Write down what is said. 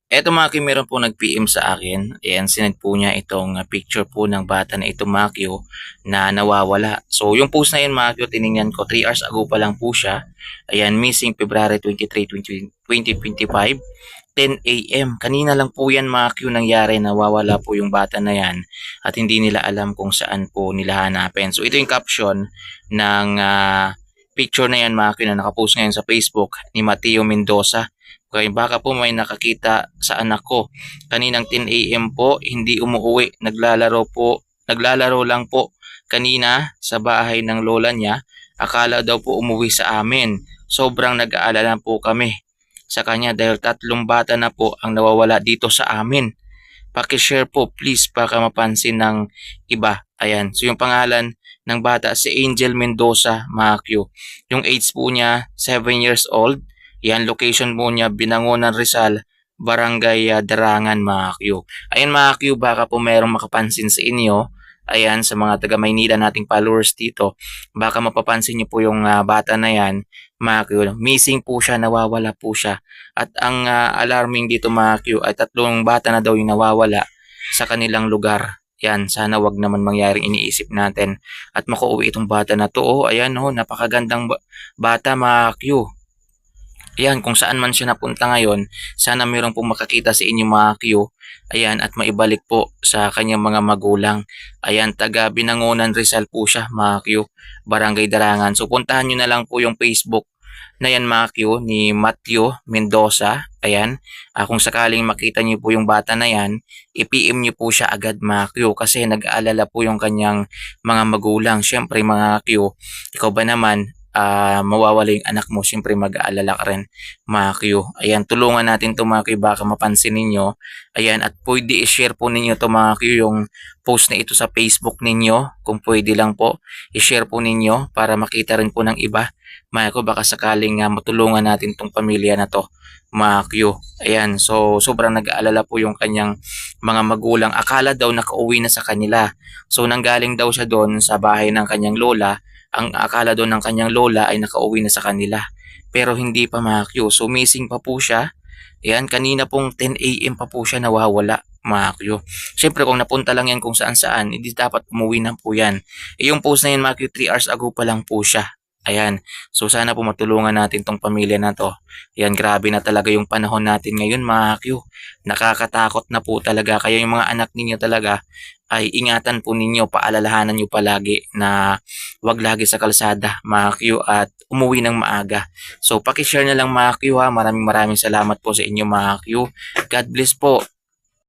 Eto mga Q, meron po nag-PM sa akin. Ayan, sinend po niya itong picture po ng bata na ito mga Q na nawawala. So yung post na yun mga Q, tiningnan ko 3 hours ago pa lang po siya. Ayan, missing February 23, 2025, 10 a.m. Kanina lang po yan mga Q nangyari, nawawala po yung bata na yan at hindi nila alam kung saan po nila hanapin. So ito yung caption ng picture na yan mga Q na nakapost ngayon sa Facebook ni Mateo Mendoza. Okay, baka po may nakakita sa anak ko. Kaninang 10 a.m. po, hindi umuwi. Naglalaro lang po kanina sa bahay ng lola niya. Akala daw po umuwi sa amin. Sobrang nag-aalala po kami sa kanya dahil 3 bata na po ang nawawala dito sa amin. Paki-share po please baka mapansin ng iba. Ayan, so yung pangalan ng bata si Angel Mendoza, mga Q. Yung age po niya 7 years old. Yan, location po niya, Binangonan, Rizal, Barangay Darangan, mga Q. Ayan mga Q, baka po mayroong makapansin sa inyo. Ayan, sa mga taga Maynila nating followers dito, baka mapapansin niyo po yung bata na yan, mga Q. Missing po siya, nawawala po siya. At ang alarming dito mga Q ay 3 bata na daw yung nawawala sa kanilang lugar. Yan, sana wag naman mangyaring iniisip natin at makauwi itong bata na to. Oh, ayan oh, napakagandang bata mga Q. Ayan, kung saan man siya napunta ngayon, sana mayroon pong makakita sa inyong mga Q. Ayan, at maibalik po sa kanyang mga magulang. Ayan, taga Binangonan Rizal po siya, mga Q. Barangay Darangan. So, puntahan nyo na lang po yung Facebook na yan, mga Q, ni Matthew Mendoza. Ayan, kung sakaling makita niyo po yung bata na yan, i-PM niyo po siya agad, mga Q. Kasi nag-aalala po yung kanyang mga magulang. Siyempre, mga Q, ikaw ba naman, mawawala yung anak mo, siyempre mag-aalala ka rin, mga Q. Ayan, tulungan natin to mga Q, baka mapansin ninyo. Ayan, at pwede i-share po ninyo to mga Q, yung post na ito sa Facebook ninyo. Kung pwede lang po, i-share po ninyo para makita rin po ng iba. Mga Q, baka sakaling matulungan natin tong pamilya na to, mga Q. Ayan, so sobrang nag-aalala po yung kanyang mga magulang. Akala daw nakauwi na sa kanila. So nanggaling daw siya doon sa bahay ng kanyang lola. Ang akala doon ng kanyang lola ay nakauwi na sa kanila. Pero hindi pa mga Q. So missing pa po siya. Ayan, kanina pong 10 a.m. pa po siya nawawala, mga Q. Siyempre kung napunta lang yan kung saan saan, hindi dapat umuwi na po yan. Yung post na yan mga Q, 3 hours ago pa lang po siya. Ayan. So sana po matulungan natin tong pamilya na to. Ayan, grabe na talaga yung panahon natin ngayon mga Q. Nakakatakot na po talaga. Kaya yung mga anak ninyo talaga ay ingatan po ninyo, paalalahanan nyo palagi na wag lagi sa kalsada mga Q at umuwi ng maaga. So pakishare na lang mga Q ha. Maraming salamat po sa inyo mga Q. God bless po.